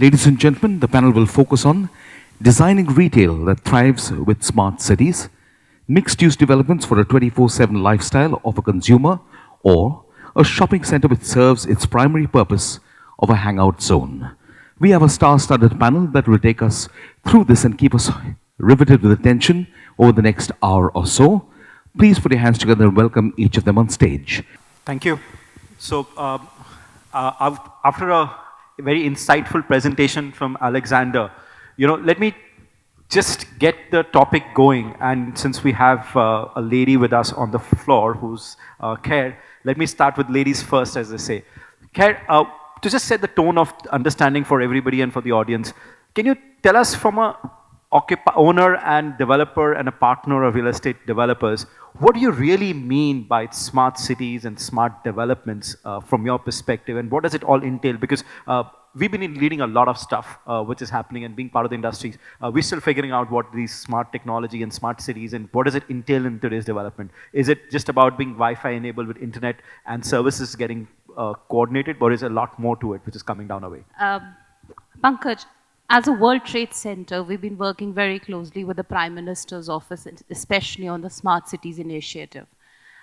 Ladies and gentlemen, the panel will focus on designing retail that thrives with smart cities, mixed-use developments for a 24/7 lifestyle of a consumer, or a shopping center which serves its primary purpose of a hangout zone. We have a star-studded panel that will take us through this and keep us riveted with attention over the next hour or so. Please put your hands together and welcome each of them on stage. Thank you. So, after a very insightful presentation from Alexander, let me just get the topic going. And since we have a lady with us on the floor who's Khair, let me start with ladies first, as they say. Khair, to just set the tone of understanding for everybody and for the audience, can you tell us from a owner and developer and a partner of real estate developers, what do you really mean by smart cities and smart developments from your perspective, and what does it all entail? Because we've been leading a lot of stuff which is happening and being part of the industry. We're still figuring out what these smart technology and smart cities and what does it entail in today's development. Is it just about being Wi-Fi enabled with internet and services getting coordinated, or is there a lot more to it which is coming down our way? Pankaj, as a World Trade Center, we've been working very closely with the Prime Minister's office, especially on the Smart Cities initiative.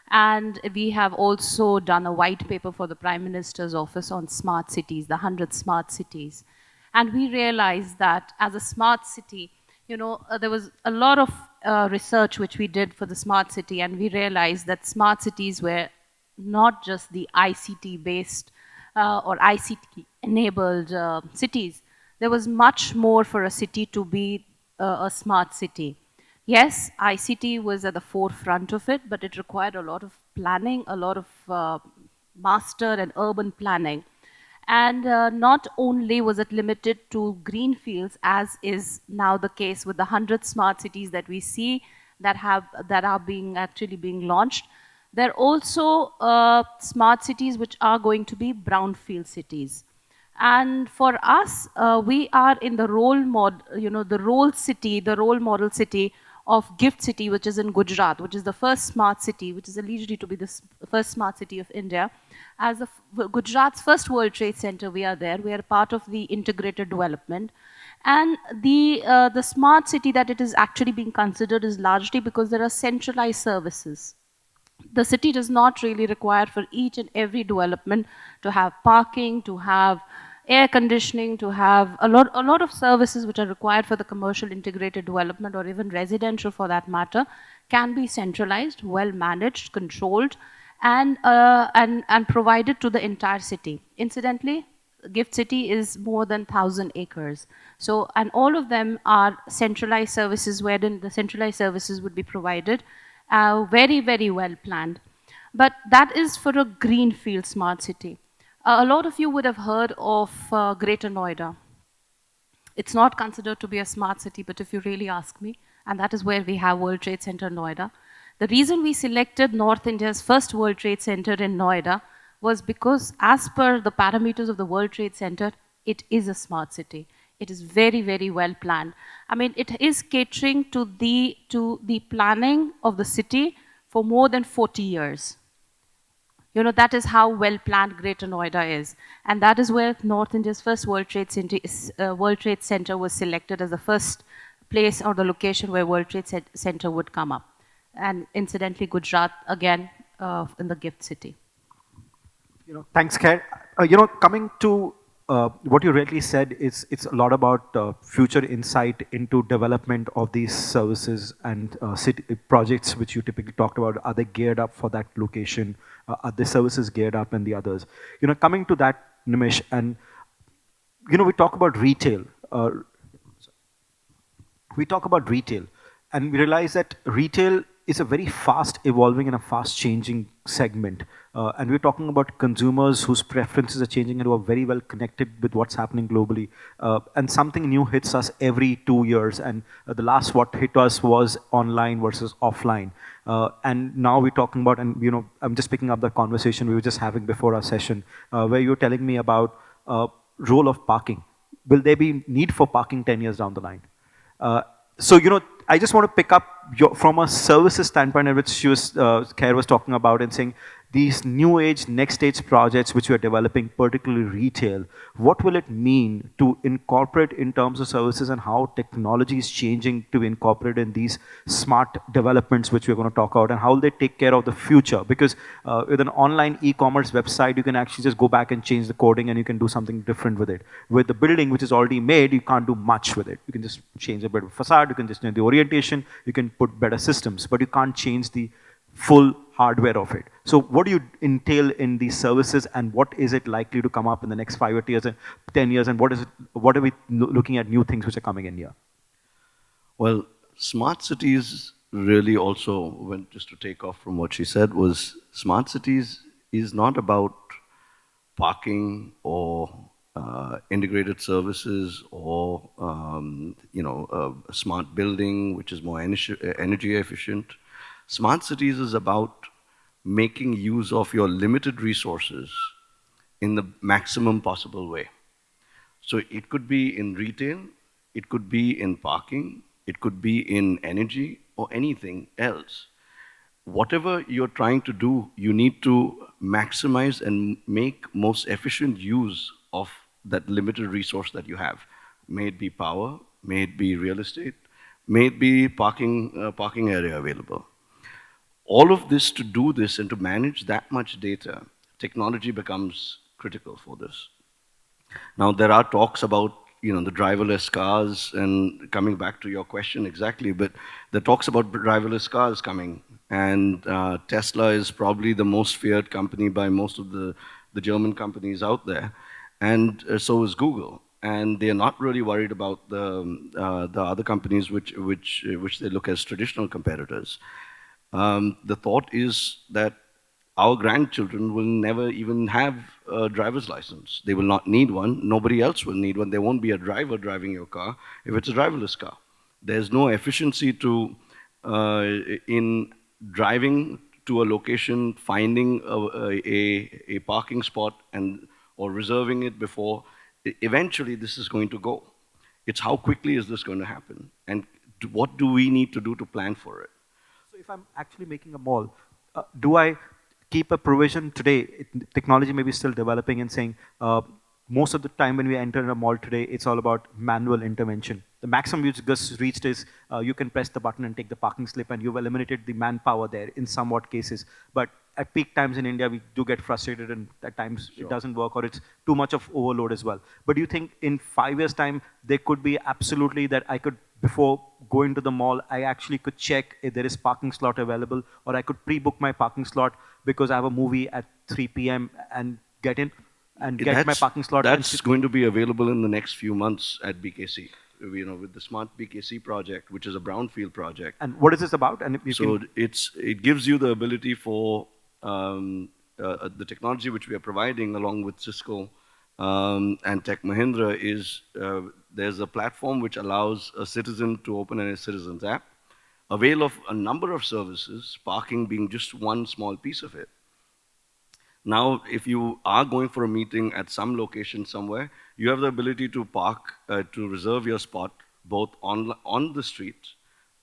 And we have also done a white paper for the Prime Minister's office on smart cities, the 100 smart cities. And we realized that as a smart city, there was a lot of research which we did for the smart city, and we realized that smart cities were not just the ICT-based or ICT-enabled cities. There was much more for a city to be a smart city. Yes, ICT was at the forefront of it, but it required a lot of planning, a lot of master and urban planning. And not only was it limited to greenfields, as is now the case with the 100 smart cities that we see that are actually being launched. There are also smart cities which are going to be brownfield cities. And for us, we are in the role model city of Gift City, which is in Gujarat, which is the first smart city, which is alleged to be the first smart city of India. As Gujarat's first World Trade Center, we are there. We are part of the integrated development. And the smart city that it is actually being considered is largely because there are centralized services. The city does not really require for each and every development to have parking, to have air conditioning, to have a lot of services which are required for the commercial integrated development or even residential for that matter can be centralized, well managed, controlled, and provided to the entire city. Incidentally, Gift City is more than 1,000 acres. So, and all of them are centralized services wherein the centralized services would be provided, very, very well planned. But that is for a greenfield smart city. A lot of you would have heard of Greater Noida. It's not considered to be a smart city, but if you really ask me, and that is where we have World Trade Center Noida. The reason we selected North India's first World Trade Center in Noida was because as per the parameters of the World Trade Center, it is a smart city. It is very, very well planned. I mean, it is catering to the planning of the city for more than 40 years. That is how well planned Greater Noida is. And that is where North India's first World Trade Center was selected as the first place or the location where World Trade Center would come up. And incidentally, Gujarat, again, in the Gift City. Thanks, Khair. Coming to what you rightly said, it's a lot about future insight into development of these services and city projects which you typically talked about. Are they geared up for that location? Are the services geared up and the others? Coming to that, Nimish, and we talk about retail. And we realize that retail is a very fast evolving and a fast changing segment. And we're talking about consumers whose preferences are changing and who are very well connected with what's happening globally. And something new hits us every 2 years. And the last what hit us was online versus offline. And now we're talking about, and I'm just picking up the conversation we were just having before our session, where you're telling me about role of parking. Will there be need for parking 10 years down the line? So, I just want to pick up from a services standpoint, which Khair was talking about and saying, these new age, next age projects which we are developing, particularly retail, what will it mean to incorporate in terms of services, and how technology is changing to incorporate in these smart developments which we're going to talk about, and how will they take care of the future? Because with an online e-commerce website, you can actually just go back and change the coding and you can do something different with it. With the building which is already made, you can't do much with it. You can just change a bit of facade, you can just change the orientation, you can put better systems, but you can't change the full hardware of it. So what do you entail in these services, and what is it likely to come up in the next 5 years and 10 years, and what are we looking at new things which are coming in here? Well, smart cities really also, just to take off from what she said, was smart cities is not about parking or integrated services or a smart building which is more energy efficient. Smart cities is about making use of your limited resources in the maximum possible way. So it could be in retail, it could be in parking, it could be in energy or anything else. Whatever you're trying to do, you need to maximize and make most efficient use of that limited resource that you have. May it be power, may it be real estate, may it be parking area available. All of this, to do this and to manage that much data, technology becomes critical for this. Now, there are talks about the driverless cars, and coming back to your question exactly, but the talks about driverless cars coming, and Tesla is probably the most feared company by most of the German companies out there, and so is Google. And they're not really worried about the other companies which they look as traditional competitors. The thought is that our grandchildren will never even have a driver's license. They will not need one. Nobody else will need one. There won't be a driver driving your car if it's a driverless car. There's no efficiency in driving to a location, finding a parking spot or reserving it before. Eventually, this is going to go. It's how quickly is this going to happen? And what do we need to do to plan for it? So if I'm actually making a mall, do I keep a provision today? Technology may be still developing and saying, most of the time when we enter a mall today, it's all about manual intervention. The maximum you just reached is you can press the button and take the parking slip, and you've eliminated the manpower there in somewhat cases. But at peak times in India, we do get frustrated, and at times it doesn't work, or it's too much of overload as well. But do you think in 5 years' time, there could be absolutely that I could, before going to the mall, I actually could check if there is parking slot available, or I could pre-book my parking slot because I have a movie at 3 p.m. and get in and get my parking slot? That's going to be available in the next few months at BKC. With the Smart BKC project, which is a brownfield project. And what is this about? And it gives you the ability for the technology which we are providing along with Cisco and Tech Mahindra is there's a platform which allows a citizen to open a citizen's app, avail of a number of services, parking being just one small piece of it. Now, if you are going for a meeting at some location somewhere, you have the ability to park, to reserve your spot, both on the street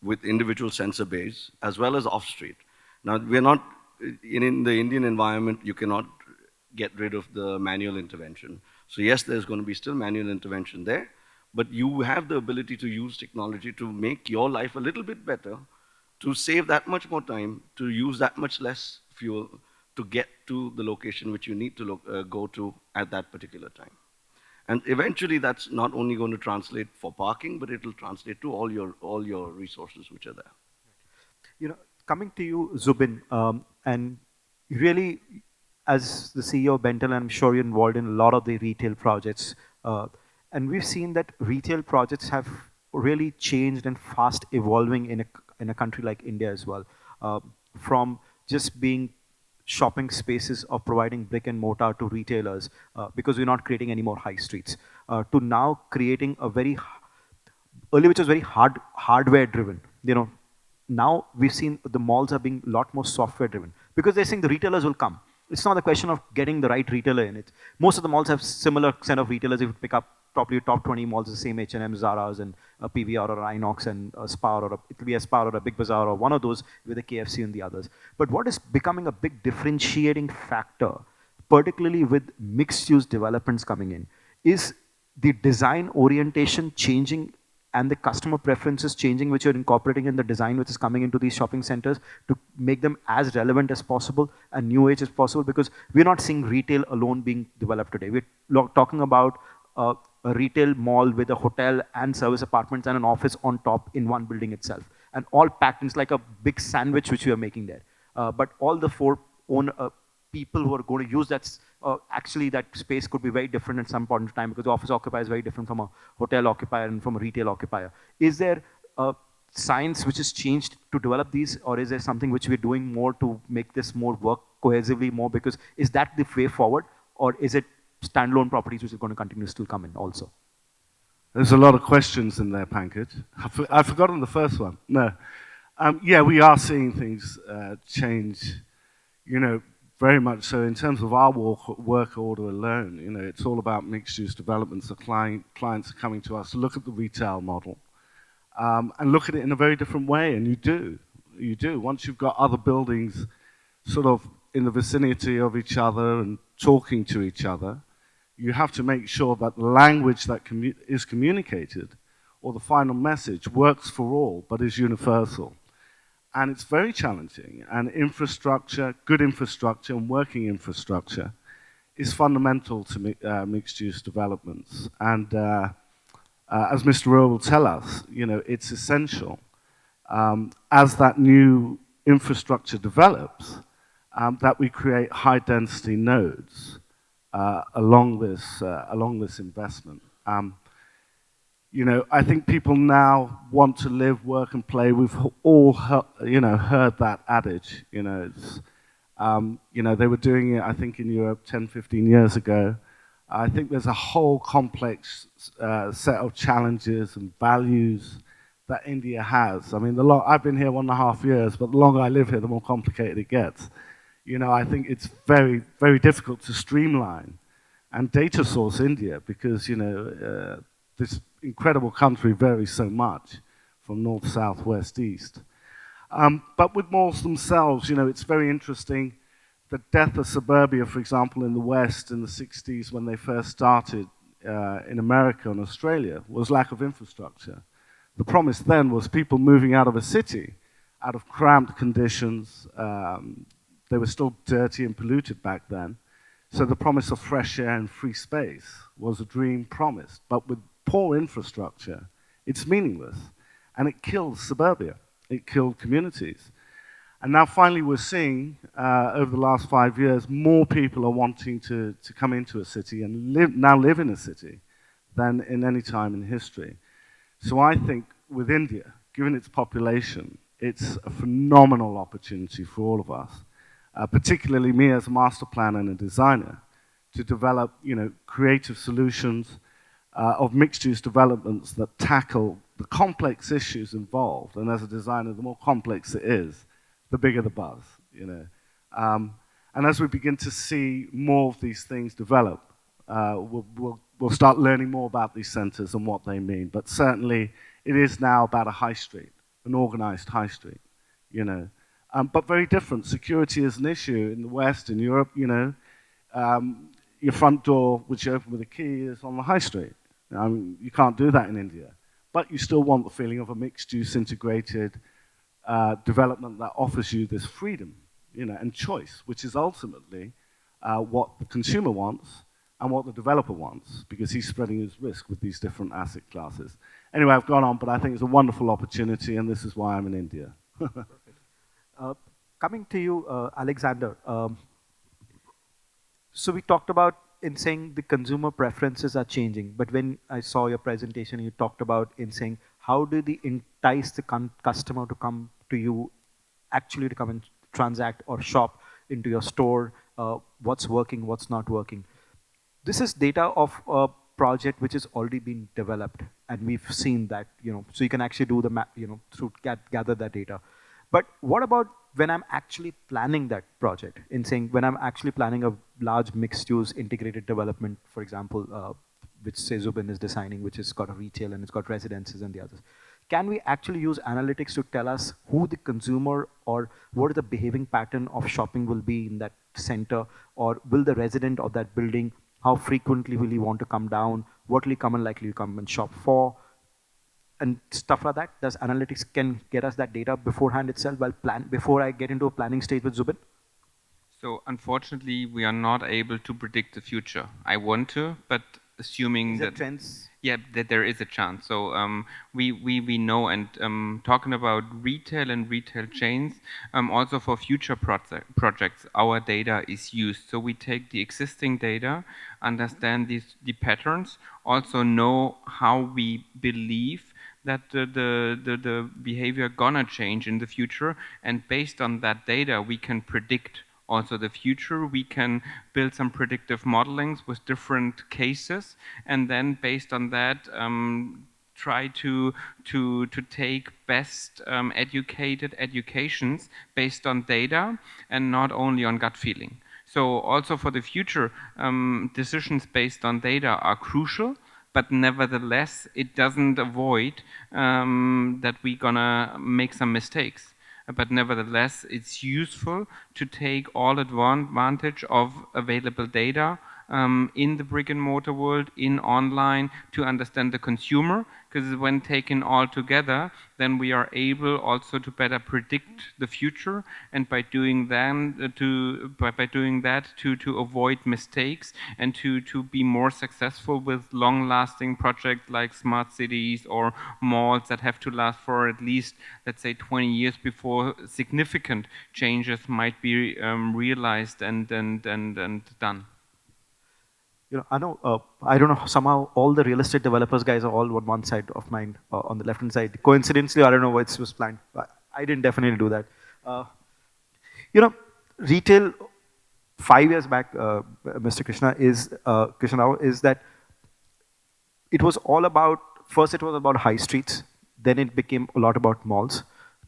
with individual sensor bays, as well as off street. Now, we're not, in the Indian environment, you cannot get rid of the manual intervention. So yes, there's going to be still manual intervention there, but you have the ability to use technology to make your life a little bit better, to save that much more time, to use that much less fuel, to get to the location which you need to go to at that particular time. And eventually that's not only going to translate for parking, but it will translate to all your resources which are there. Coming to you, Zubin, and really, as the CEO of Bentel, I'm sure you're involved in a lot of the retail projects. And we've seen that retail projects have really changed and fast evolving in a country like India as well. From just being shopping spaces of providing brick and mortar to retailers, because we're not creating any more high streets, to now creating a earlier which was very hardware driven. Now we've seen the malls are being a lot more software driven, because they're saying the retailers will come. It's not a question of getting the right retailer in it. Most of the malls have similar set of retailers. If you pick up probably top 20 malls, the same H&M, Zara's, and a PVR or an Inox and a Spar, or it will be a Spar or a Big Bazaar or one of those with a KFC and the others. But what is becoming a big differentiating factor, particularly with mixed-use developments coming in, is the design orientation changing and the customer preferences changing, which you're incorporating in the design which is coming into these shopping centers to make them as relevant as possible and new age as possible, because we're not seeing retail alone being developed today. We're talking about a retail mall with a hotel and service apartments and an office on top in one building itself, and all packed. It's like a big sandwich which we are making there. But all the four people who are going to use that, actually that space could be very different at some point in time, because the office occupier is very different from a hotel occupier and from a retail occupier. Is there science which has changed to develop these, or is there something which we're doing more to make this more work cohesively more? Because is that the way forward, or is it standalone properties which are going to continue to still come in also? There's a lot of questions in there, Pankaj. I've forgotten the first one. No. Yeah, we are seeing things change, you know, very much so. In terms of our work order alone, you know, it's all about mixed-use developments. The clients are coming to us to look at the retail model and look at it in a very different way, and you do. Once you've got other buildings sort of in the vicinity of each other and talking to each other, you have to make sure that the language that is communicated, or the final message, works for all, but is universal. And it's very challenging, and infrastructure, good infrastructure and working infrastructure is fundamental to mixed-use developments. And as Mr. Rowe will tell us, you know, it's essential as that new infrastructure develops that we create high-density nodes along this investment. You know, I think people now want to live, work, and play. We've all, heard that adage. You know, it's, they were doing it, I think, in Europe 10, 15 years ago. I think there's a whole complex set of challenges and values that India has. I mean, I've been here 1.5 years, but the longer I live here, the more complicated it gets. You know, I think it's very, very difficult to streamline and data source India, because, you know, this incredible country varies so much from north, south, west, east. But with malls themselves, you know, it's very interesting. The death of suburbia, for example, in the West in the 60s when they first started in America and Australia, was lack of infrastructure. The promise then was people moving out of a city, out of cramped conditions. They were still dirty and polluted back then. So the promise of fresh air and free space was a dream promised. But with poor infrastructure, it's meaningless. And it kills suburbia. It killed communities. And now finally we're seeing, over the last 5 years, more people are wanting to come into a city and live in a city than in any time in history. So I think with India, given its population, it's a phenomenal opportunity for all of us, particularly me as a master planner and a designer, to develop, you know, creative solutions of mixed-use developments that tackle the complex issues involved. And as a designer, the more complex it is, the bigger the buzz, you know. And as we begin to see more of these things develop, we'll start learning more about these centers and what they mean. But certainly, it is now about a high street, an organized high street, you know. But very different. Security is an issue in the West, in Europe, you know. Your front door, which you open with a key, is on the high street. You can't do that in India. But you still want the feeling of a mixed-use integrated development that offers you this freedom, you know, and choice, which is ultimately what the consumer wants and what the developer wants, because he's spreading his risk with these different asset classes. Anyway, I've gone on, but I think it's a wonderful opportunity, and this is why I'm in India. Coming to you, Alexander. So we talked about in saying the consumer preferences are changing, but when I saw your presentation, you talked about in saying how do they entice the customer to come to you, actually to come and transact or shop into your store, what's working, what's not working. This is data of a project which has already been developed, and we've seen that, you know, so you can actually do the map, you know, through gather that data. But what about when I'm actually planning that project, in saying when I'm actually planning a large mixed-use integrated development, for example, which say Zubin is designing, which has got a retail and it's got residences and the others. Can we actually use analytics to tell us who the consumer or what the behaving pattern of shopping will be in that center, or will the resident of that building, how frequently will he want to come down, what will he come and likely to come and shop for, and stuff like that? Does analytics can get us that data beforehand itself before I get into a planning stage with Zubin? So unfortunately, we are not able to predict the future. I want to, but assuming Is there that trends? yeah, that there is a chance. So we know, and talking about retail and retail chains, also for future projects, our data is used. So we take the existing data, understand the patterns, also know how we believe that the behavior gonna change in the future, and based on that data, we can predict also the future. We can build some predictive modelings with different cases, and then based on that, try to take best educated educations based on data and not only on gut feeling. So also for the future, decisions based on data are crucial, but nevertheless, it doesn't avoid that we're gonna make some mistakes. But nevertheless, it's useful to take all advantage of available data in the brick and mortar world, in online, to understand the consumer, because when taken all together, then we are able also to better predict the future, and by doing that, to avoid mistakes and to be more successful with long-lasting projects like smart cities or malls that have to last for at least, let's say, 20 years before significant changes might be realized and done. You know, I don't know, somehow all the real estate developers guys are all on one side of mine, on the left-hand side. Coincidentally, I don't know what was planned. I didn't definitely do that. You know, retail 5 years back, Mr. Krishna Rao, is that it was all about, first it was about high streets, then it became a lot about malls.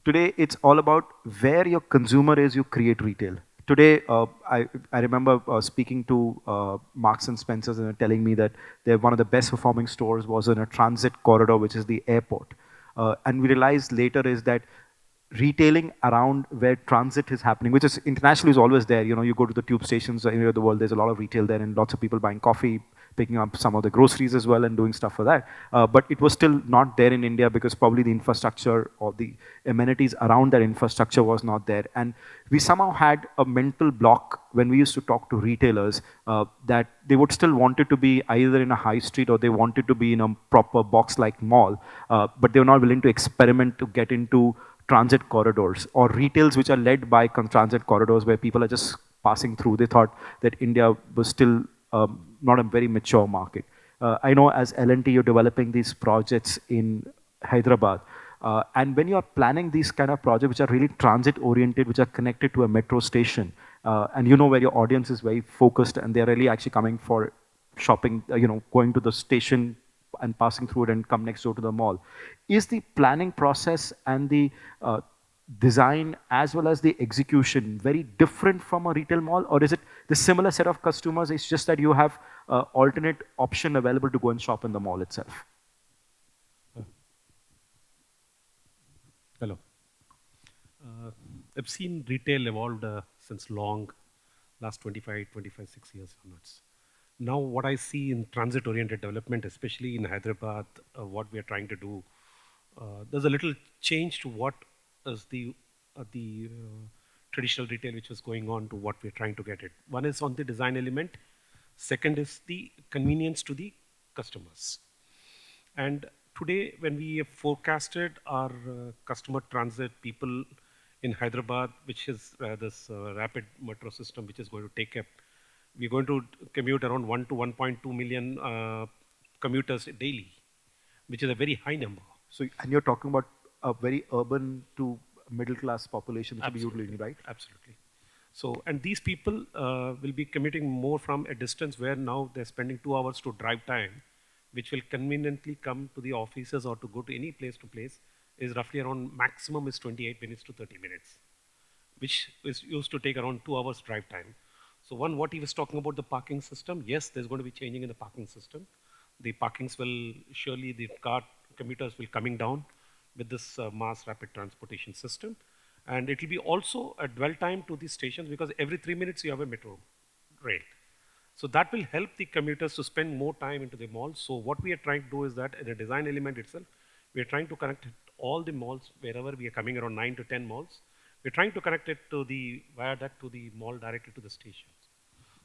Today, it's all about where your consumer is, you create retail. Today, I remember speaking to Marks and Spencer's, and telling me that one of the best performing stores was in a transit corridor, which is the airport. And we realized later is that retailing around where transit is happening, which is internationally is always there. You know, you go to the tube stations anywhere in the world, there's a lot of retail there, and lots of people buying coffee, picking up some of the groceries as well, and doing stuff for that. But it was still not there in India because probably the infrastructure or the amenities around that infrastructure was not there. And we somehow had a mental block when we used to talk to retailers that they would still want it to be either in a high street or they wanted to be in a proper box-like mall, but they were not willing to experiment to get into transit corridors or retails which are led by transit corridors where people are just passing through. They thought that India was still not a very mature market. I know as L&T you're developing these projects in Hyderabad. And when you're planning these kind of projects which are really transit oriented, which are connected to a metro station, and you know where your audience is very focused and they're really actually coming for shopping, you know, going to the station and passing through it and come next door to the mall. Is the planning process and the design as well as the execution very different from a retail mall, or is it the similar set of customers? It's just that you have alternate option available to go and shop in the mall itself. Hello. I've seen retail evolved since long, last 25, 6 years onwards. Now what I see in transit-oriented development, especially in Hyderabad, what we are trying to do, there's a little change to what is the traditional retail which was going on to what we're trying to get it. One is on the design element. Second is the convenience to the customers. And today, when we have forecasted our customer transit people in Hyderabad, which is this rapid metro system, which is going to take up, we're going to commute around 1 to 1.2 million commuters daily, which is a very high number. So, and you're talking about a very urban to middle class population, which will be utilizing, right? Absolutely. So, and these people will be commuting more from a distance where now they're spending 2 hours to drive time, which will conveniently come to the offices or to go to any place to place, is roughly around maximum is 28 minutes to 30 minutes, which is used to take around 2 hours drive time. So one, what he was talking about the parking system, yes, there's going to be changing in the parking system. the parkings will, surely the commuters will coming down with this mass rapid transportation system. And it will be also a dwell time to the stations, because every 3 minutes you have a metro rail. So that will help the commuters to spend more time into the malls. So what we are trying to do is that in a design element itself, we are trying to connect all the malls wherever we are coming, around 9 to 10 malls. We're trying to connect it to the viaduct to the mall directly to the stations.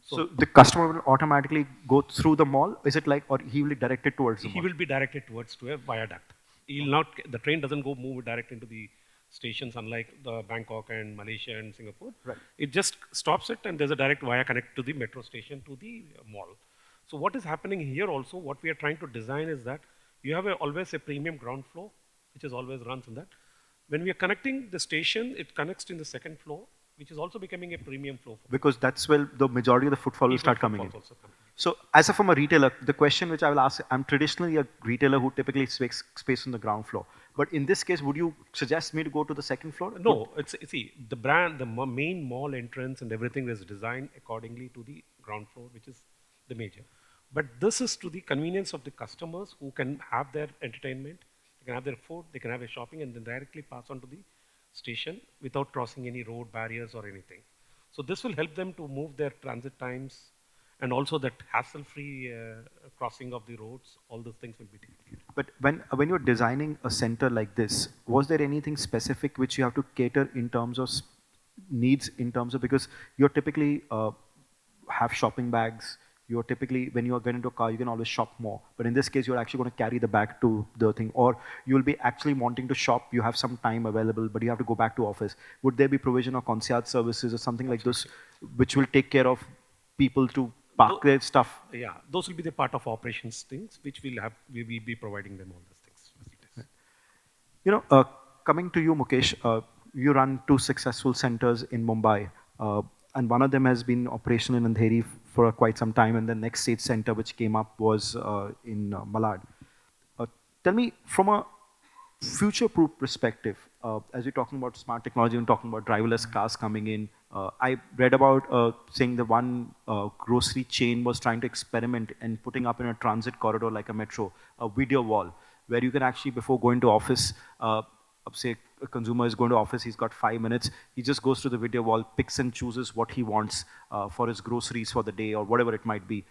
So the customer will automatically go through the mall? Is it like, or he will be directed towards the mall? He will be directed towards to a viaduct. He'll not, the train doesn't go move direct into the stations, unlike the Bangkok and Malaysia and Singapore. Right. It just stops it and there's a direct via connect to the metro station to the mall. So what is happening here also, what we are trying to design is that you have always a premium ground floor, which is always runs in that. When we are connecting the station, it connects in the second floor, which is also becoming a premium floor. Because that's where the majority of the footfall will start coming in. So as from a retailer, the question which I will ask, I'm traditionally a retailer who typically makes space on the ground floor. But in this case, would you suggest me to go to the second floor? No, see, the brand, the main mall entrance and everything is designed accordingly to the ground floor, which is the major. But this is to the convenience of the customers who can have their entertainment, they can have their food, they can have their shopping, and then directly pass on to the station without crossing any road barriers or anything. So this will help them to move their transit times, and also that hassle-free crossing of the roads, all those things will be taken care of. But when you're designing a center like this, was there anything specific which you have to cater in terms of needs, in terms of, because you're typically have shopping bags, you're typically, when you are getting into a car, you can always shop more. But in this case, you're actually going to carry the bag to the thing, or you'll be actually wanting to shop, you have some time available, but you have to go back to office. Would there be provision of concierge services or something like this, which will take care of people to park their stuff? Yeah, those will be the part of operations things, which we will be providing them all those things. Facilities. You know, coming to you, Mukesh, you run 2 successful centers in Mumbai, and one of them has been operational in Andheri for quite some time, and the next state center which came up was in Malad. Tell me, from a future-proof perspective, as we're talking about smart technology and talking about driverless cars coming in, I read about saying the one grocery chain was trying to experiment and putting up in a transit corridor like a metro, a video wall, where you can actually, before going to office, say a consumer is going to office, he's got 5 minutes, he just goes to the video wall, picks and chooses what he wants for his groceries for the day or whatever it might be,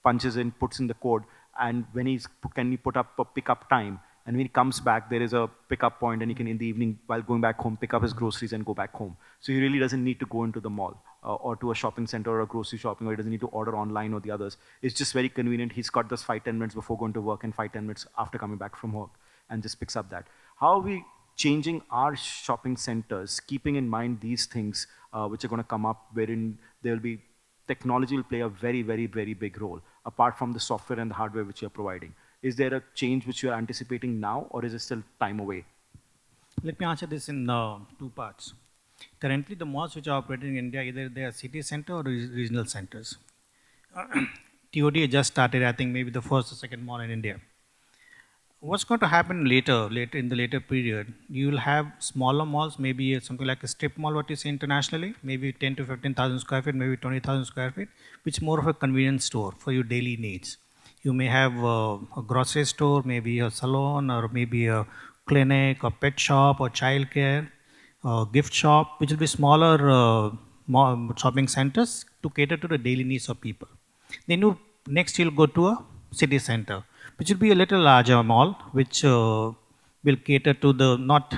punches in, puts in the code, and when can he put up a pickup time, and when he comes back, there is a pickup point, and he can, in the evening, while going back home, pick up his groceries and go back home. So he really doesn't need to go into the mall or to a shopping center or a grocery shopping, or he doesn't need to order online or the others. It's just very convenient. He's got this 5-10 minutes before going to work and 5-10 minutes after coming back from work, and just picks up that. How are we changing our shopping centers, keeping in mind these things which are going to come up, wherein there will be, technology will play a very, very, very big role, apart from the software and the hardware which you're providing? Is there a change which you're anticipating now, or is it still time away? Let me answer this in 2 parts. Currently, the malls which are operating in India, either they are city center or regional centers. TOD just started, I think, maybe the first or second mall in India. What's going to happen later in the later period, you will have smaller malls, maybe something like a strip mall, what you see internationally, maybe 10 to 15,000 square feet, maybe 20,000 square feet, which is more of a convenience store for your daily needs. You may have a grocery store, maybe a salon, or maybe a clinic, or pet shop, or childcare, gift shop, which will be smaller shopping centers to cater to the daily needs of people. Then next you'll go to a city center, which will be a little larger mall, which will cater to not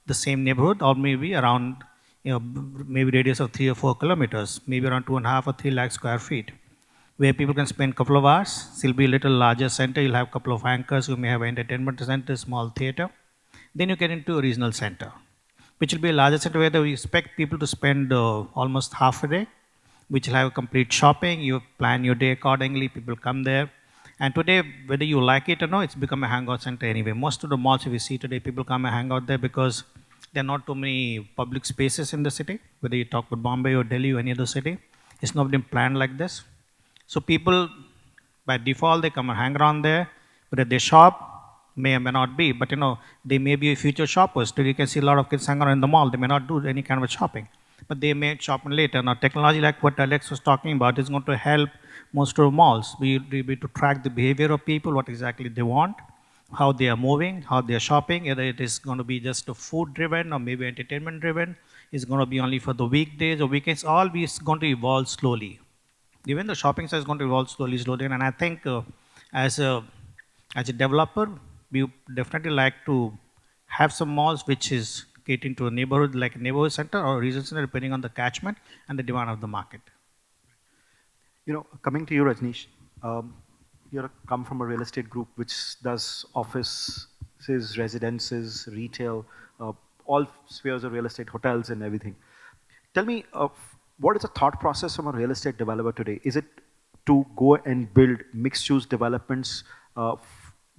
the same neighborhood, or maybe around, maybe radius of 3 or 4 kilometers, maybe around 2.5 or 3 lakh square feet, where people can spend a couple of hours. It'll be a little larger center. You'll have a couple of anchors. You may have an entertainment center, small theater. Then you get into a regional center, which will be a larger center where we expect people to spend almost half a day, which will have complete shopping. You plan your day accordingly. People come there. And today, whether you like it or not, it's become a hangout center anyway. Most of the malls we see today, people come and hang out there because there are not too many public spaces in the city. Whether you talk about Bombay or Delhi or any other city, it's not been planned like this. So people, by default, they come and hang around there. Whether they shop, may or may not be, but they may be future shoppers. Today you can see a lot of kids hang around in the mall. They may not do any kind of shopping. but they may shop later. Now, technology like what Alex was talking about is going to help most of malls. We be to track the behavior of people, what exactly they want, how they are moving, how they are shopping, whether it is going to be just a food driven or maybe entertainment driven, is going to be only for the weekdays or weekends, all is going to evolve slowly. Even the shopping side is going to evolve slowly, slowly. And I think as a as a developer, we definitely like to have some malls which is catering to a neighborhood like a neighborhood center or a regional center, depending on the catchment and the demand of the market. You know, coming to you, Rajneesh, you come from a real estate group which does offices, residences, retail, all spheres of real estate, hotels and everything. Tell me, what is the thought process from a real estate developer today? Is it to go and build mixed-use developments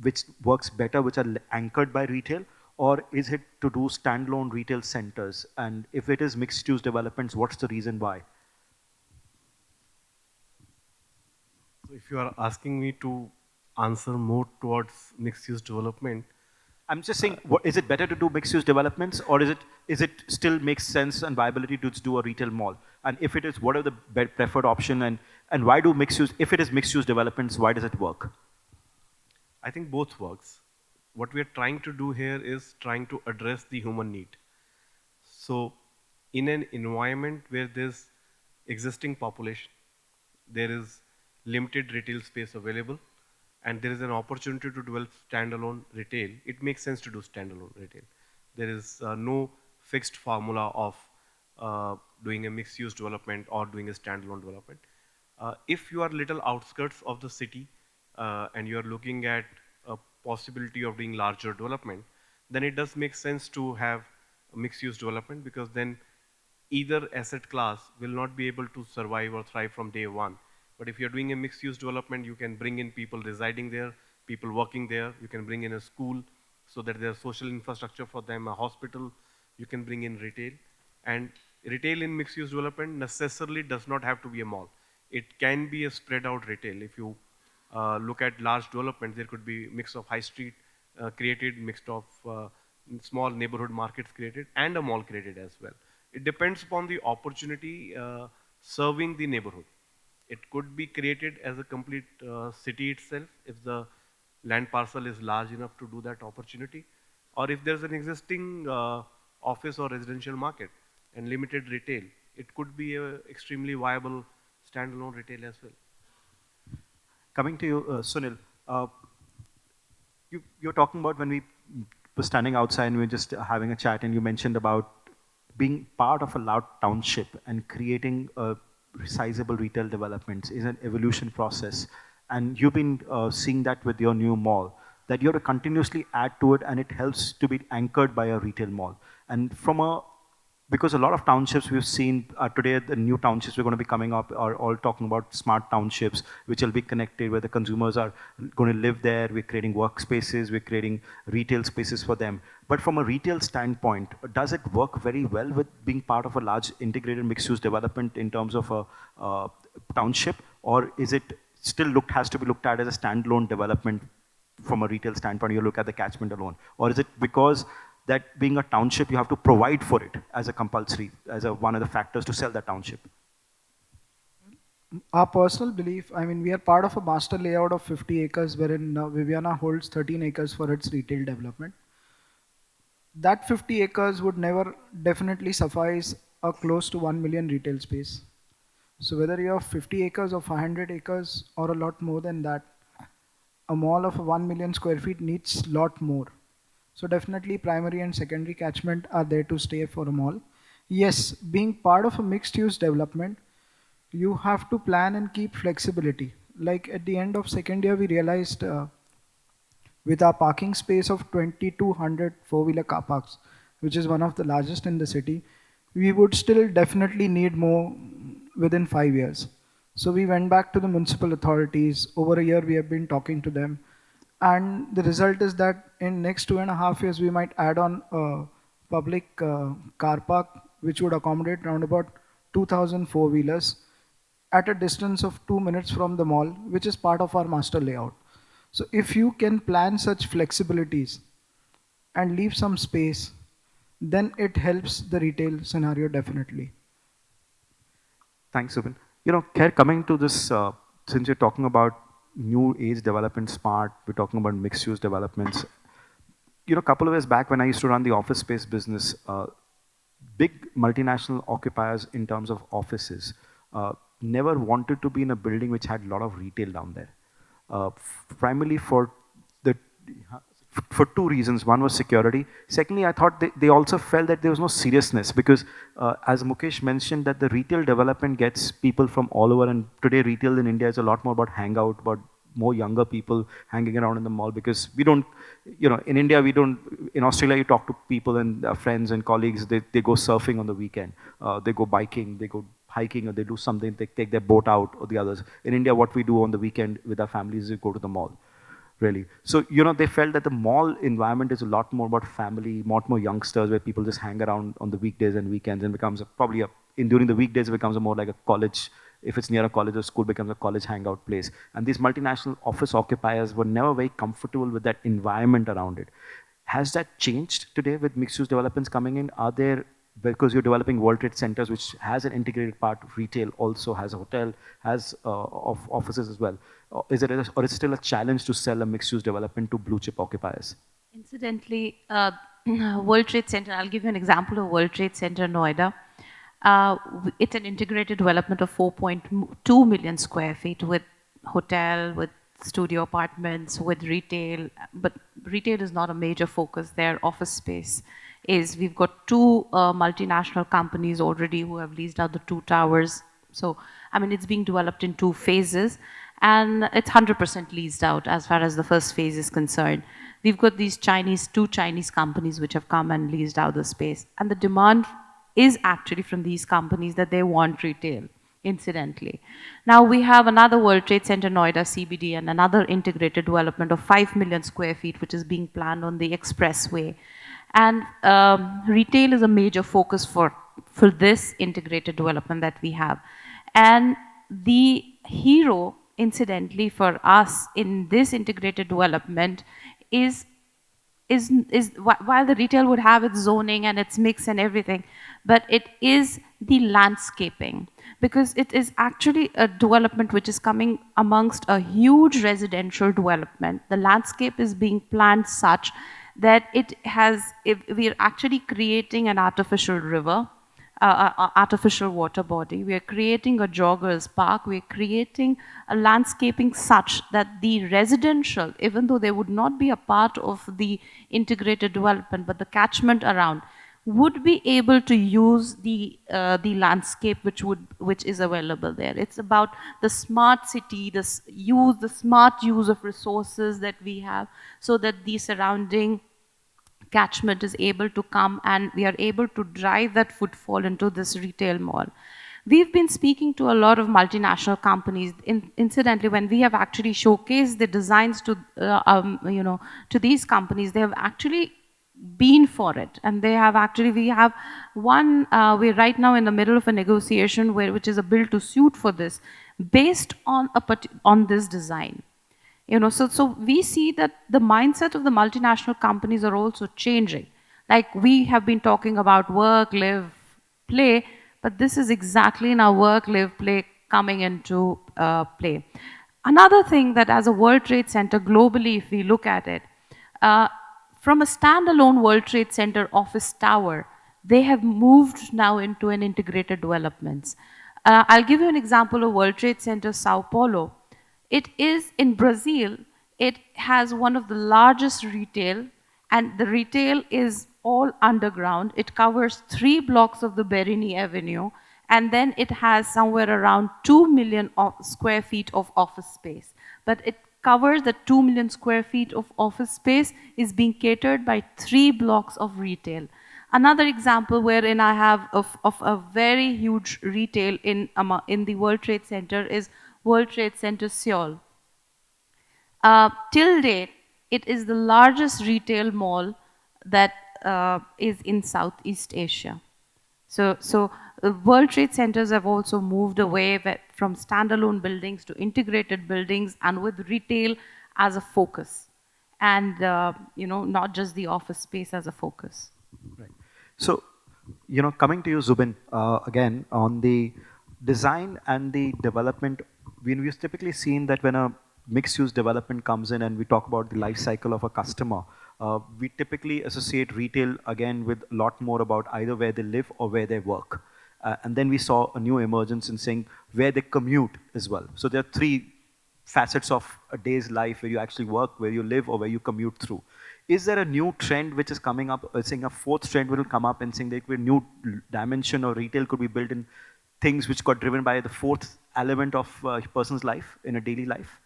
which works better, which are anchored by retail, or is it to do standalone retail centers? And if it is mixed-use developments, what's the reason why? So if you are asking me to answer more towards mixed-use development, I'm just saying, is it better to do mixed-use developments, or is it still makes sense and viability to do a retail mall? And if it is, what are the preferred option, and why do mixed-use? If it is mixed-use developments, why does it work? I think both works. What we are trying to do here is trying to address the human need. So in an environment where there's existing population, there is limited retail space available, and there is an opportunity to develop standalone retail, it makes sense to do standalone retail. There is no fixed formula of doing a mixed-use development or doing a standalone development. If you are little outskirts of the city and you are looking at a possibility of doing larger development, then it does make sense to have a mixed-use development, because then either asset class will not be able to survive or thrive from day one. But if you're doing a mixed-use development, you can bring in people residing there, people working there, you can bring in a school so that there's social infrastructure for them, a hospital, you can bring in retail. And retail in mixed-use development necessarily does not have to be a mall. It can be a spread out retail. If you look at large developments, there could be mix of high street created, mixed of small neighborhood markets created, and a mall created as well. It depends upon the opportunity serving the neighborhood. It could be created as a complete city itself if the land parcel is large enough to do that opportunity, or if there's an existing office or residential market and limited retail, it could be a extremely viable standalone retail as well. Coming to you, Sunil, you're talking about when we were standing outside and we were just having a chat, and you mentioned about being part of a large township and creating sizable retail developments is an evolution process. And you've been seeing that with your new mall, that you have to continuously add to it, and it helps to be anchored by a retail mall. And because a lot of townships we've seen today, the new townships we're going to be coming up are all talking about smart townships, which will be connected, where the consumers are going to live there. We're creating workspaces, we're creating retail spaces for them. But from a retail standpoint, does it work very well with being part of a large integrated mixed-use development in terms of a township, or is it still has to be looked at as a standalone development from a retail standpoint? You look at the catchment alone, or is it because that being a township, you have to provide for it as a compulsory, as one of the factors to sell that township? Our personal belief, I mean, we are part of a master layout of 50 acres, wherein Viviana holds 13 acres for its retail development. That 50 acres would never definitely suffice a close to 1 million retail space. So whether you have 50 acres or 500 acres or a lot more than that, a mall of 1 million square feet needs a lot more. So definitely primary and secondary catchment are there to stay for a mall. Yes, being part of a mixed use development, you have to plan and keep flexibility. Like at the end of second year, we realized with our parking space of 2,200 four-wheeler car parks, which is one of the largest in the city, we would still definitely need more within 5 years. So we went back to the municipal authorities. Over a year, we have been talking to them. And the result is that in next 2.5 years, we might add on a public car park, which would accommodate around about 2,000 four-wheelers at a distance of 2 minutes from the mall, which is part of our master layout. So if you can plan such flexibilities and leave some space, then it helps the retail scenario definitely. Thanks, Subin. Khair, coming to this, since you're talking about new age development, smart, we're talking about mixed use developments. A couple of years back when I used to run the office space business, big multinational occupiers in terms of offices never wanted to be in a building which had a lot of retail down there. Primarily the for two reasons. One was security. Secondly, I thought they also felt that there was no seriousness because as Mukesh mentioned that the retail development gets people from all over, and today retail in India is a lot more about hangout, about more younger people hanging around in the mall because we don't, in India we don't, in Australia you talk to people and friends and colleagues, they go surfing on the weekend, they go biking, they go hiking, or they do something, they take their boat out or the others. In India what we do on the weekend with our families is go to the mall. Really. So, they felt that the mall environment is a lot more about family, lot more youngsters where people just hang around on the weekdays and weekends and becomes during the weekdays it becomes more like a college, if it's near a college or school, becomes a college hangout place. And these multinational office occupiers were never very comfortable with that environment around it. Has that changed today with mixed use developments coming in? Are there, because you're developing World Trade Centers, which has an integrated part of retail, also has a hotel, has offices as well. Or is it still a challenge to sell a mixed-use development to blue-chip occupiers? Incidentally, World Trade Center, I'll give you an example of World Trade Center Noida. It's an integrated development of 4.2 million square feet with hotel, with studio apartments, with retail, but retail is not a major focus there. Office space is, we've got two multinational companies already who have leased out the 2 towers. So, it's being developed in 2 phases and it's 100% leased out as far as the first phase is concerned. We've got these two Chinese companies which have come and leased out the space. And the demand is actually from these companies that they want retail, incidentally. Now we have another World Trade Center Noida CBD and another integrated development of 5 million square feet which is being planned on the expressway. And retail is a major focus for this integrated development that we have. And the hero, incidentally, for us in this integrated development is while the retail would have its zoning and its mix and everything, but it is the landscaping, because it is actually a development which is coming amongst a huge residential development. The landscape is being planned such that we are actually creating an artificial river, artificial water body. We are creating a joggers park. We are creating a landscaping such that the residential, even though they would not be a part of the integrated development, but the catchment around would be able to use the landscape which is available there. It's about the smart city, the smart use of resources that we have, so that the surrounding catchment is able to come and we are able to drive that footfall into this retail mall. We've been speaking to a lot of multinational companies. Incidentally, when we have actually showcased the designs to these companies, they have actually been for it, and we have one. We're right now in the middle of a negotiation which is a build to suit for this, based on this design. So we see that the mindset of the multinational companies are also changing. Like we have been talking about work, live, play, but this is exactly now work, live, play coming into play. Another thing that as a World Trade Center globally, if we look at it, from a standalone World Trade Center office tower, they have moved now into an integrated developments. I'll give you an example of World Trade Center Sao Paulo. It is in Brazil. It has one of the largest retail, and the retail is all underground. It covers 3 blocks of the Berini Avenue, and then it has somewhere around 2 million square feet of office space. But it covers the 2 million square feet of office space is being catered by 3 blocks of retail. Another example wherein I have of a very huge retail in the World Trade Center is World Trade Center Seoul. Till date, it is the largest retail mall that is in Southeast Asia. So World Trade Centers have also moved away from standalone buildings to integrated buildings, and with retail as a focus, and not just the office space as a focus. Right. So, coming to you, Zubin, again on the design and the development, we've typically seen that when a mixed-use development comes in and we talk about the life cycle of a customer, we typically associate retail again with a lot more about either where they live or where they work. And then we saw a new emergence in saying where they commute as well. So there are three facets of a day's life where you actually work, where you live, or where you commute through. Is there a new trend which is coming up, saying a fourth trend will come up and saying that a new dimension or retail could be built in things which got driven by the fourth element of a person's life in a daily life?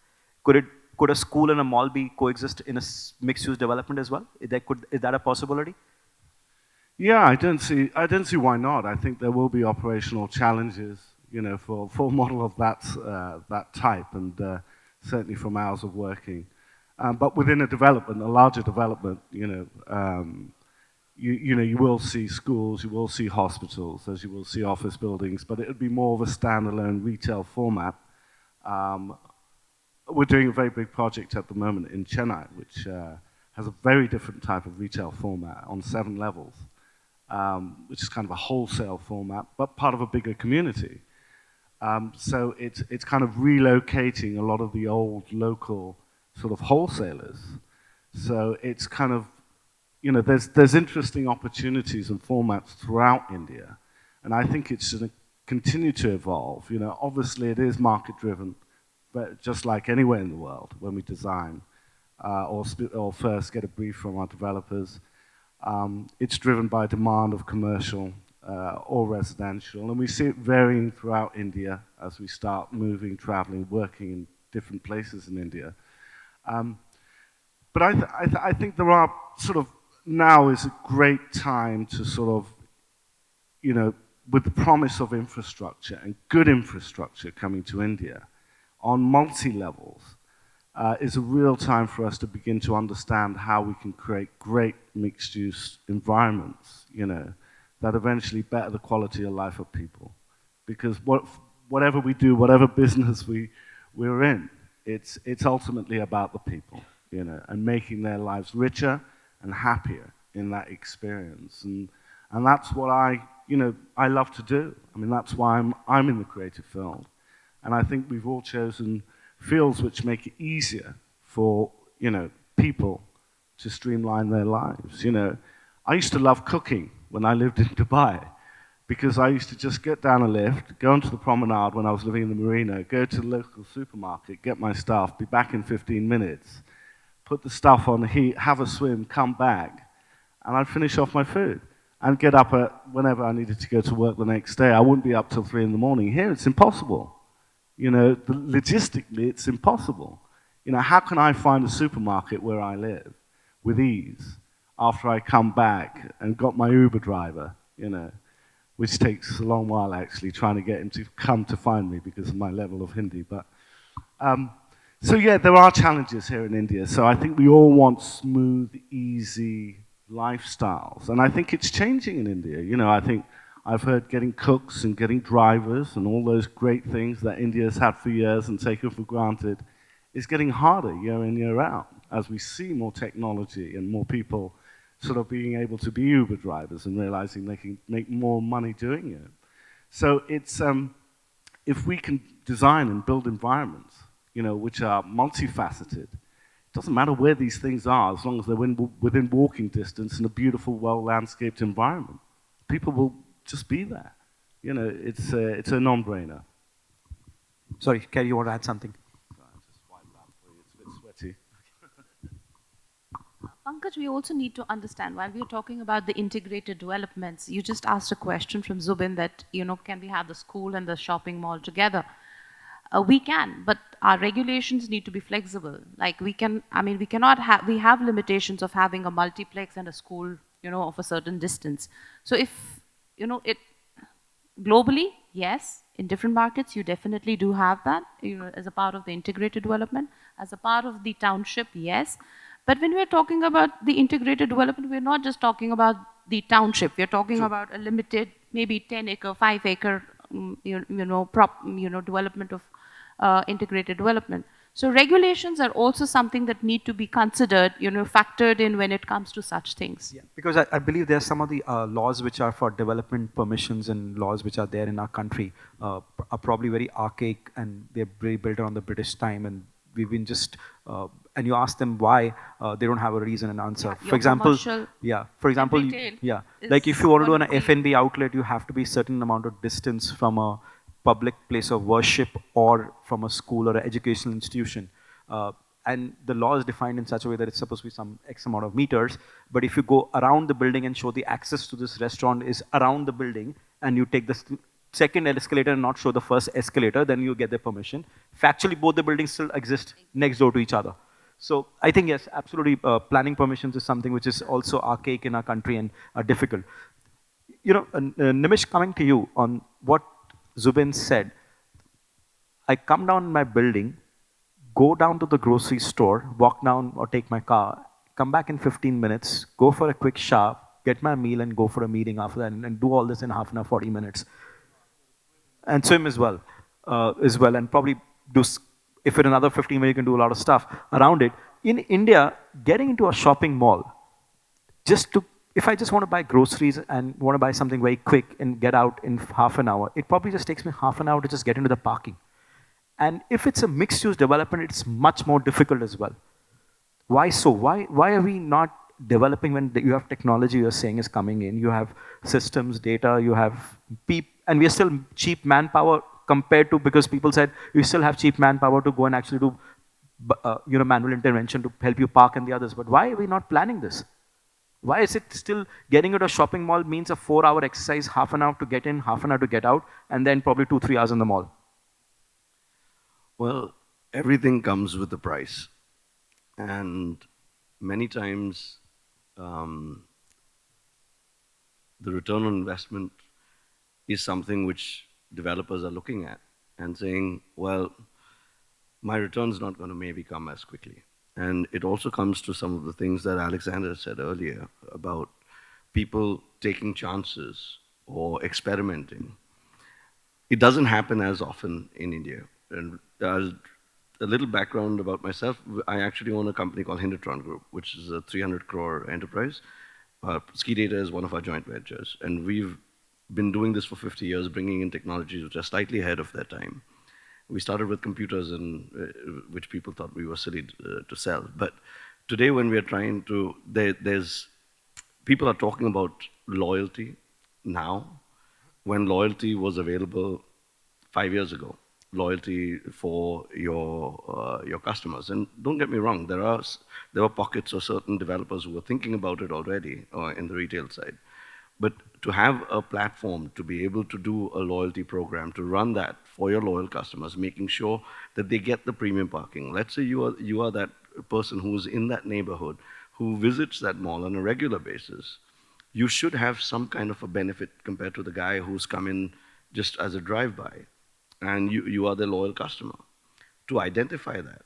Could a school and a mall be coexist in a mixed-use development as well? Is that a possibility? Yeah, I don't see why not. I think there will be operational challenges, you know, for a model of that type, and certainly from hours of working. But within a development, a larger development, you know, you will see schools, you will see hospitals, as you will see office buildings, but it would be more of a standalone retail format. We're doing a very big project at the moment in Chennai, which has a very different type of retail format on 7 levels, which is kind of a wholesale format, but part of a bigger community. So it's kind of relocating a lot of the old local sort of wholesalers. So it's kind of, you know, there's interesting opportunities and formats throughout India, and I think it's going to continue to evolve. You know, obviously it is market driven, but just like anywhere in the world, when we design or first get a brief from our developers, it's driven by demand of commercial or residential, and we see it varying throughout India as we start moving, traveling, working in different places in India. But I think there are sort of, now is a great time to sort of, you know, with the promise of infrastructure and good infrastructure coming to India on multi-levels, is a real time for us to begin to understand how we can create great mixed-use environments, you know, that eventually better the quality of life of people. Because whatever we do, whatever business we're in, it's ultimately about the people, you know, and making their lives richer and happier in that experience. And that's what I love to do. I mean, that's why I'm in the creative field. And I think we've all chosen fields which make it easier for, you know, people to streamline their lives. You know, I used to love cooking when I lived in Dubai, because I used to just get down a lift, go onto the promenade when I was living in the marina, go to the local supermarket, get my stuff, be back in 15 minutes, put the stuff on the heat, have a swim, come back, and I'd finish off my food and get up at whenever I needed to go to work the next day. I wouldn't be up till 3 in the morning. Here, it's impossible. You know, logistically, it's impossible. You know, how can I find a supermarket where I live with ease after I come back and got my Uber driver, you know, which takes a long while actually trying to get him to come to find me because of my level of Hindi. But so yeah, there are challenges here in India. So I think we all want smooth, easy lifestyles, and I think it's changing in India. You know, I think I've heard getting cooks and getting drivers and all those great things that India's had for years and taken for granted is getting harder year in, year out, as we see more technology and more people sort of being able to be Uber drivers and realizing they can make more money doing it. So it's, if we can design and build environments, you know, which are multifaceted, it doesn't matter where these things are, as long as they're within walking distance in a beautiful, well-landscaped environment. People will just be there. You know, it's a non-brainer. Sorry, Khair, you want to add something? Just wipe that for you. It's a bit sweaty. Pankaj, we also need to understand, while we are talking about the integrated developments, you just asked a question from Zubin that, you know, can we have the school and the shopping mall together? We can, but our regulations need to be flexible. Like we have limitations of having a multiplex and a school, you know, of a certain distance. So if, you know, globally, yes, in different markets, you definitely do have that, you know, as a part of the integrated development. As a part of the township, yes. But when we're talking about the integrated development, we're not just talking about the township. We're talking about a limited, maybe 10-acre, 5-acre, development of integrated development. So regulations are also something that need to be considered, factored in when it comes to such things. Yeah, because I believe there are some of the laws which are for development permissions and laws which are there in our country are probably very archaic, and they're very built on the British time, and we've been just, and you ask them why, they don't have a reason and answer. Yeah, for example, retail yeah, is like if you want to do an gonna be- F&B outlet, you have to be a certain amount of distance from a public place of worship or from a school or an educational institution. And the law is defined in such a way that it's supposed to be some X amount of meters. But if you go around the building and show the access to this restaurant is around the building, and you take the second escalator and not show the first escalator, then you get the permission. Factually, both the buildings still exist next door to each other. So I think, yes, absolutely, planning permissions is something which is also archaic in our country and difficult. Nimish, coming to you on what Zubin said, I come down in my building, go down to the grocery store, walk down or take my car, come back in 15 minutes, go for a quick shower, get my meal and go for a meeting after that, and do all this in half an hour, 40 minutes. And swim as well, and probably do, if in another 15 minutes you can do a lot of stuff around it. In India, getting into a shopping mall, if I just want to buy groceries and want to buy something very quick and get out in half an hour, it probably just takes me half an hour to just get into the parking. And if it's a mixed-use development, it's much more difficult as well. Why so? Why are we not developing when you have technology you're saying is coming in? You have systems, data, you have people, and we are still cheap manpower compared to, because people said you still have cheap manpower to go and actually do manual intervention to help you park and the others. But why are we not planning this? Why is it still getting into a shopping mall means a 4-hour exercise, half an hour to get in, half an hour to get out, and then probably 2-3 hours in the mall? Well, everything comes with a price. And many times, the return on investment is something which developers are looking at and saying, well, my return's not going to maybe come as quickly. And it also comes to some of the things that Alexander said earlier about people taking chances or experimenting. It doesn't happen as often in India. And a little background about myself, I actually own a company called Hindutron Group, which is a 300 crore enterprise. Ski Data is one of our joint ventures. And we've been doing this for 50 years, bringing in technologies which are slightly ahead of their time. We started with computers, which people thought we were silly to sell. But today when we are trying to, people are talking about loyalty now, when loyalty was available 5 years ago. Loyalty for your customers. And don't get me wrong, there were pockets of certain developers who were thinking about it already in the retail side. But to have a platform to be able to do a loyalty program, to run that for your loyal customers, making sure that they get the premium parking. Let's say you are that person who's in that neighborhood, who visits that mall on a regular basis. You should have some kind of a benefit compared to the guy who's come in just as a drive-by. And you are the loyal customer. To identify that,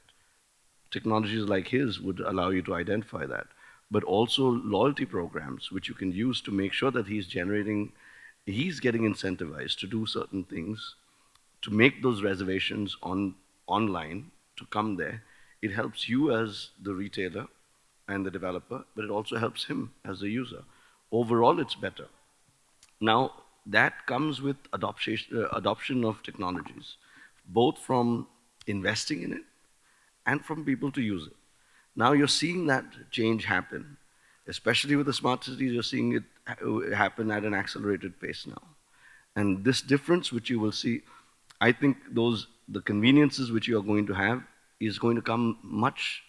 technologies like his would allow you to identify that, but also loyalty programs which you can use to make sure that he's getting incentivized to do certain things, to make those reservations online, to come there. It helps you as the retailer and the developer, but it also helps him as the user. Overall, it's better. Now, that comes with adoption of technologies, both from investing in it and from people to use it. Now you're seeing that change happen, especially with the smart cities. You're seeing it happen at an accelerated pace now. And this difference which you will see, I think the conveniences which you are going to have is going to come much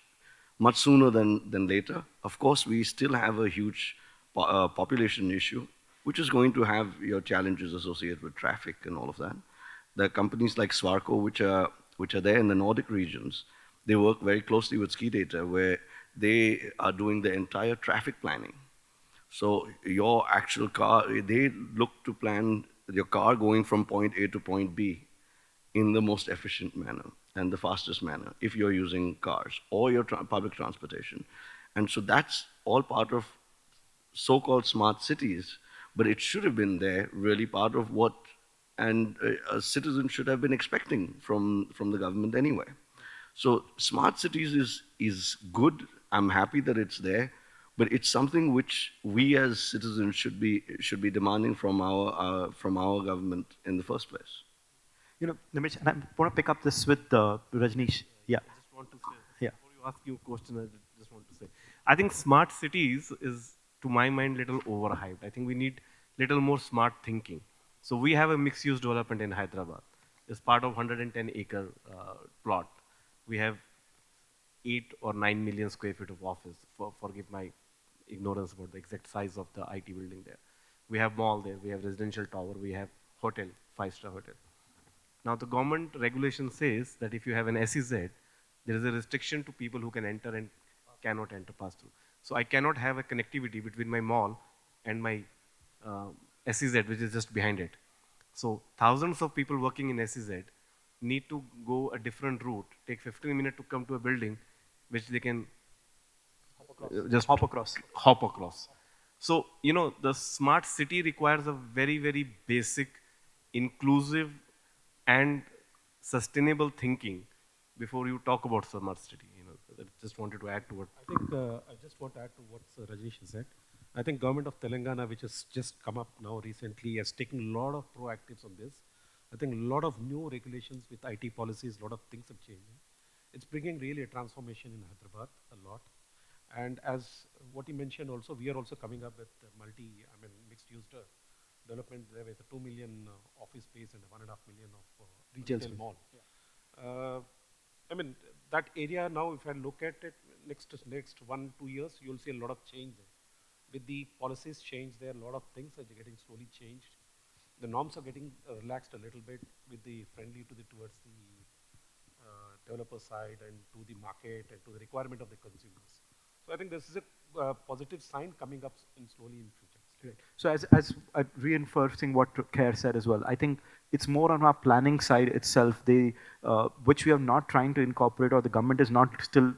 sooner than later. Of course, we still have a huge population issue, which is going to have your challenges associated with traffic and all of that. There are companies like Swarco, which are there in the Nordic regions. They work very closely with Ski Data, where they are doing the entire traffic planning. So your actual car, they look to plan your car going from point A to point B in the most efficient manner and the fastest manner, if you're using cars or your public transportation. And so that's all part of so-called smart cities, but it should have been there, really part of what a citizen should have been expecting from the government anyway. So smart cities is good. I'm happy that it's there, but it's something which we as citizens should be demanding from our government in the first place. You know, Nimish, and I want to pick up this with Rajneesh. Yeah. I just want to say, Yeah. before you ask you a question, I just want to say, I think smart cities is, to my mind, little overhyped. I think we need little more smart thinking. So we have a mixed-use development in Hyderabad. It's part of 110-acre plot. We have 8 or 9 million square feet of office. Forgive my ignorance about the exact size of the IT building there. We have mall there. We have residential tower. We have hotel, 5-star hotel. Now the government regulation says that if you have an SEZ, there is a restriction to people who can enter and cannot enter pass through. So I cannot have a connectivity between my mall and my SEZ, which is just behind it. So thousands of people working in SEZ need to go a different route, take 15 minutes to come to a building, which they can just Hop across. hop across. So, you know, the smart city requires a very, very basic, inclusive, and sustainable thinking before you talk about smart city. You know, I just wanted to add to what. I think I just want to add to what Rajneesh said. I think government of Telangana, which has just come up now recently, has taken a lot of proactives on this. I think a lot of new regulations with IT policies, a lot of things are changing. It's bringing really a transformation in Hyderabad a lot. And as what he mentioned also, we are also coming up with mixed-use development there with a 2 million office space and a 1.5 million of Retail retail space. mall. I mean, that area now, if I look at it next 1-2 years, you'll see a lot of change there. With the policies change there, a lot of things are getting slowly changed. The norms are getting relaxed a little bit with the friendly towards the developer side and to the market and to the requirement of the consumers. So I think this is a positive sign coming up slowly in future. Right. So as reinforcing what Khair said as well, I think it's more on our planning side itself, which we are not trying to incorporate, or the government is not still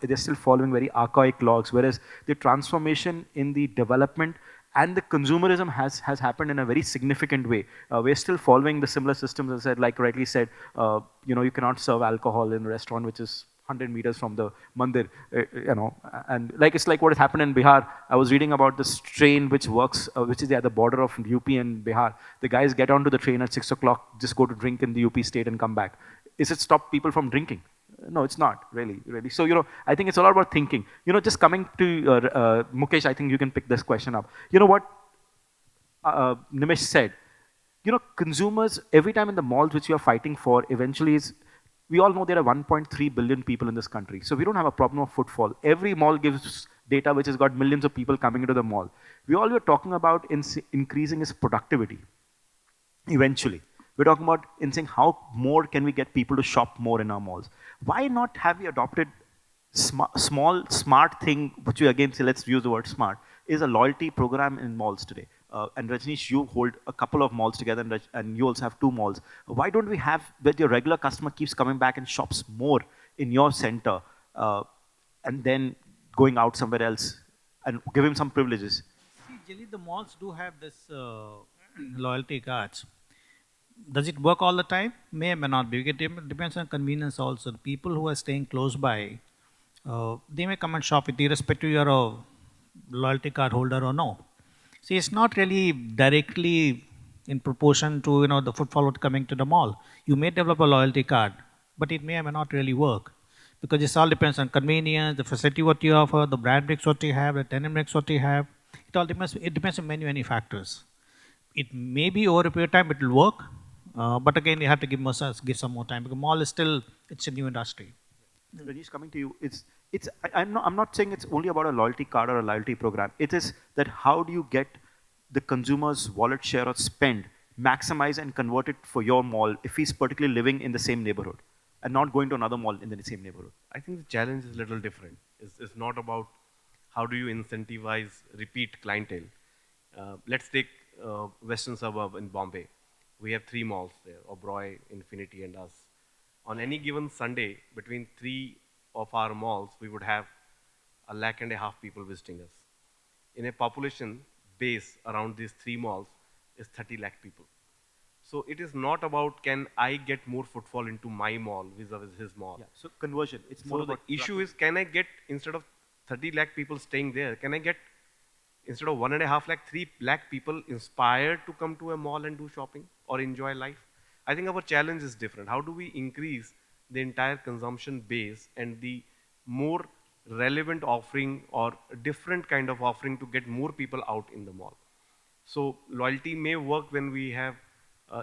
they're still following very archaic laws, whereas the transformation in the development and the consumerism has happened in a very significant way. We're still following the similar systems, as I said, like rightly said, you cannot serve alcohol in a restaurant which is 100 meters from the mandir, and it's like what has happened in Bihar. I was reading about this train which works, which is at the border of UP and Bihar. The guys get onto the train at 6 o'clock, just go to drink in the UP state and come back. Is it stop people from drinking? No, it's not really. So, I think it's a lot about thinking. Just coming to Mukesh, I think you can pick this question up. You know what Nimish said? Consumers, every time in the malls which we are fighting for, eventually we all know there are 1.3 billion people in this country. So we don't have a problem of footfall. Every mall gives data which has got millions of people coming into the mall. We all were talking about increasing its productivity eventually. We're talking about saying how more can we get people to shop more in our malls. Why not have we adopted smart thing, which we again say, let's use the word smart, is a loyalty program in malls today. And Rajneesh, you hold a couple of malls together, and you also have 2 malls. Why don't we have that your regular customer keeps coming back and shops more in your center, and then going out somewhere else and give him some privileges? See, generally the malls do have this loyalty cards. Does it work all the time? May or may not be. It depends on convenience also. The people who are staying close by, they may come and shop with you, irrespective you're a loyalty card holder or no. See, it's not really directly in proportion to the footfall coming to the mall. You may develop a loyalty card, but it may or may not really work, because this all depends on convenience, the facility what you offer, the brand mix what you have, the tenant mix what you have. It all depends. It depends on many factors. It may be over a period of time it will work, but again you have to give some more time, because mall is still, it's a new industry. Rajesh, coming to you, I'm not saying it's only about a loyalty card or a loyalty program. It is that how do you get the consumer's wallet share or spend, maximize and convert it for your mall if he's particularly living in the same neighborhood and not going to another mall in the same neighborhood? I think the challenge is a little different. It's not about how do you incentivize repeat clientele. Let's take Western suburb in Bombay. We have 3 malls there, Oberoi, Infinity and us. On any given Sunday, between 3 of our malls, we would have 1.5 lakh people visiting us. In a population base around these 3 malls is 30 lakh people. So it is not about can I get more footfall into my mall vis-a-vis his mall. Yeah. So conversion. It's more So the about issue is, can I get, instead of 30 lakh people staying there, can I get, instead of 1.5 lakh, 3 lakh people inspired to come to a mall and do shopping or enjoy life? I think our challenge is different. How do we increase the entire consumption base and the more relevant offering or different kind of offering to get more people out in the mall? So loyalty may work when we have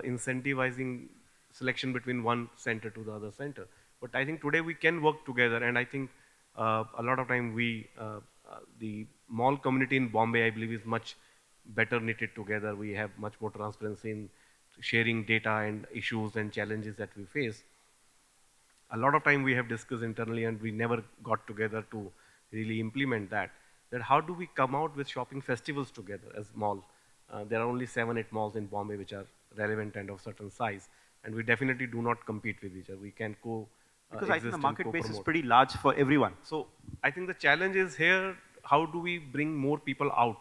incentivizing selection between one center to the other center. But I think today we can work together, and I think a lot of time the mall community in Bombay, I believe, is much better knitted together. We have much more transparency in sharing data and issues and challenges that we face. A lot of time we have discussed internally, and we never got together to really implement that. That how do we come out with shopping festivals together as mall? There are only 7, 8 malls in Bombay which are relevant and of certain size, and we definitely do not compete with each other. We can because I think the market base is pretty large for everyone. So I think the challenge is here, how do we bring more people out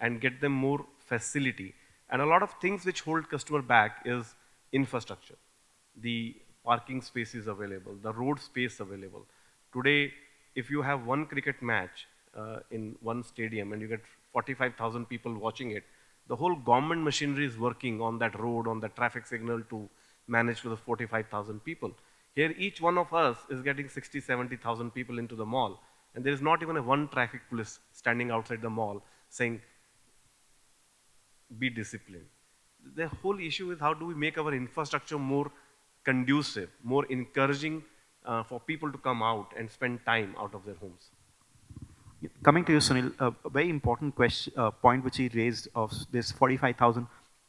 and get them more facility? And a lot of things which hold customer back is infrastructure. The parking space is available, the road space available. Today, if you have one cricket match in one stadium and you get 45,000 people watching it, the whole government machinery is working on that road, on the traffic signal to manage for the 45,000 people. Here, each one of us is getting 60, 70,000 people into the mall, and there is not even one traffic police standing outside the mall saying, be disciplined. The whole issue is how do we make our infrastructure more conducive, more encouraging for people to come out and spend time out of their homes. Coming to you, Sunil, a very important point which he raised of this 45,000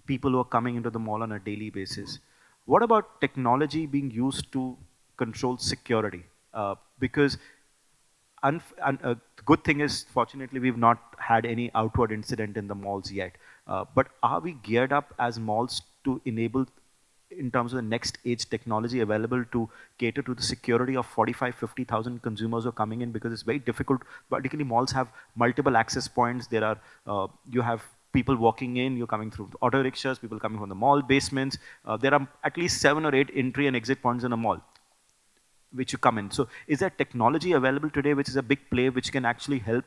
people who are coming into the mall on a daily basis. What about technology being used to control security? Because the good thing is, fortunately, we've not had any outward incident in the malls yet. But are we geared up as malls to enable, in terms of the next age technology available to cater to the security of 45, 50,000 consumers who are coming in? Because it's very difficult, particularly malls have multiple access points. There are, you have people walking in, you're coming through auto rickshaws, people coming from the mall basements. There are at least 7 or 8 entry and exit points in a mall which you come in. So is there technology available today which is a big play which can actually help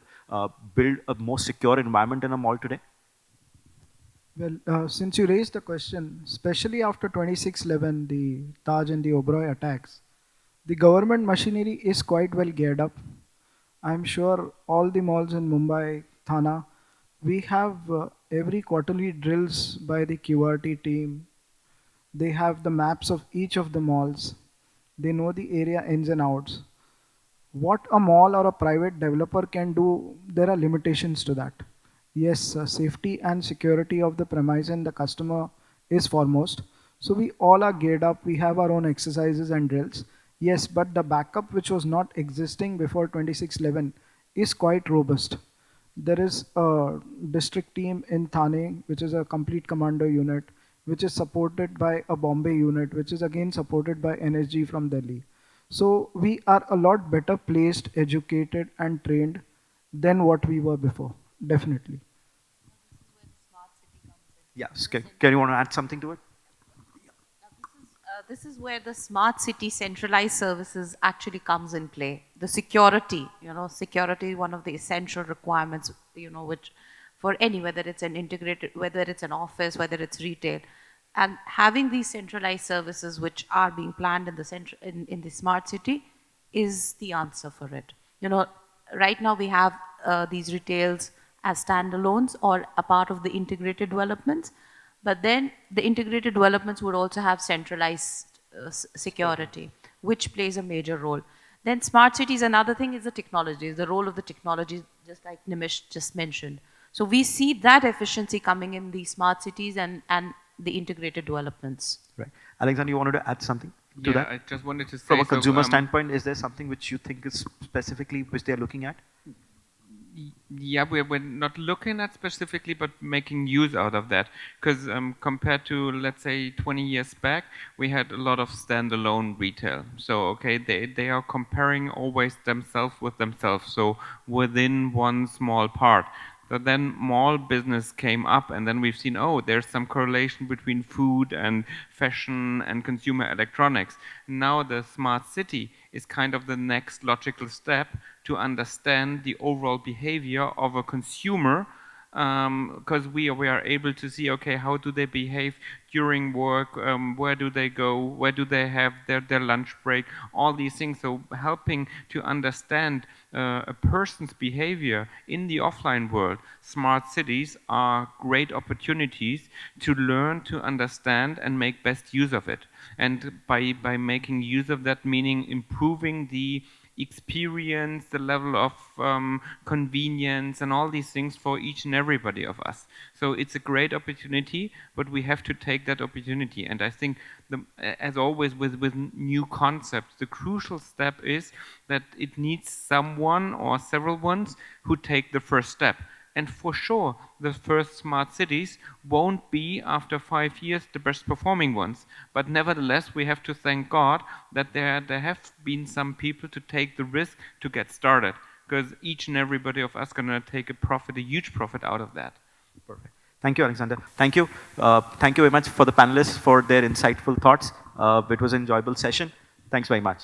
build a more secure environment in a mall today? Well, since you raised the question, especially after 26/11, the Taj and the Oberoi attacks, the government machinery is quite well geared up. I'm sure all the malls in Mumbai, Thana, we have every quarterly drills by the QRT team. They have the maps of each of the malls. They know the area ins and outs. What a mall or a private developer can do, there are limitations to that. Yes, safety and security of the premise and the customer is foremost. So we all are geared up. We have our own exercises and drills. Yes, but the backup which was not existing before 26/11 is quite robust. There is a district team in Thane, which is a complete commando unit, which is supported by a Bombay unit, which is again supported by NSG from Delhi. So we are a lot better placed, educated and trained than what we were before. Definitely. Yes. Can you want to add something to it? This is where the smart city centralized services actually comes in play. The security, security is one of the essential requirements, which for any, whether it's an integrated, whether it's an office, whether it's retail. And having these centralized services which are being planned in the in the smart city is the answer for it. Right now we have these retails as standalones or a part of the integrated developments, but then the integrated developments would also have centralized security, which plays a major role. Then smart cities, another thing is the technology, the role of the technology, just like Nimish just mentioned. So we see that efficiency coming in the smart cities and the integrated developments. Right. Alexander, you wanted to add something to that? I just wanted to say, from a consumer standpoint, is there something which you think is specifically which they're looking at? Yeah, we're not looking at specifically, but making use out of that. Because compared to, let's say, 20 years back, we had a lot of standalone retail. So, okay, they are comparing always themselves with themselves. So within one small part. So then mall business came up, and then we've seen, oh, there's some correlation between food and fashion and consumer electronics. Now the smart city is kind of the next logical step to understand the overall behavior of a consumer, because we are able to see, okay, how do they behave during work, where do they go, where do they have their lunch break, all these things. So helping to understand a person's behavior in the offline world, smart cities are great opportunities to learn, to understand, and make best use of it. And by making use of that, meaning improving the experience, the level of convenience, and all these things for each and everybody of us. So it's a great opportunity, but we have to take that opportunity. And I think, as always with new concepts, the crucial step is that it needs someone or several ones who take the first step. And for sure, the first smart cities won't be, after 5 years, the best performing ones. But nevertheless, we have to thank God that there have been some people to take the risk to get started. Because each and everybody of us gonna take a huge profit out of that. Perfect. Thank you, Alexander. Thank you. Thank you very much for the panelists for their insightful thoughts. It was an enjoyable session. Thanks very much.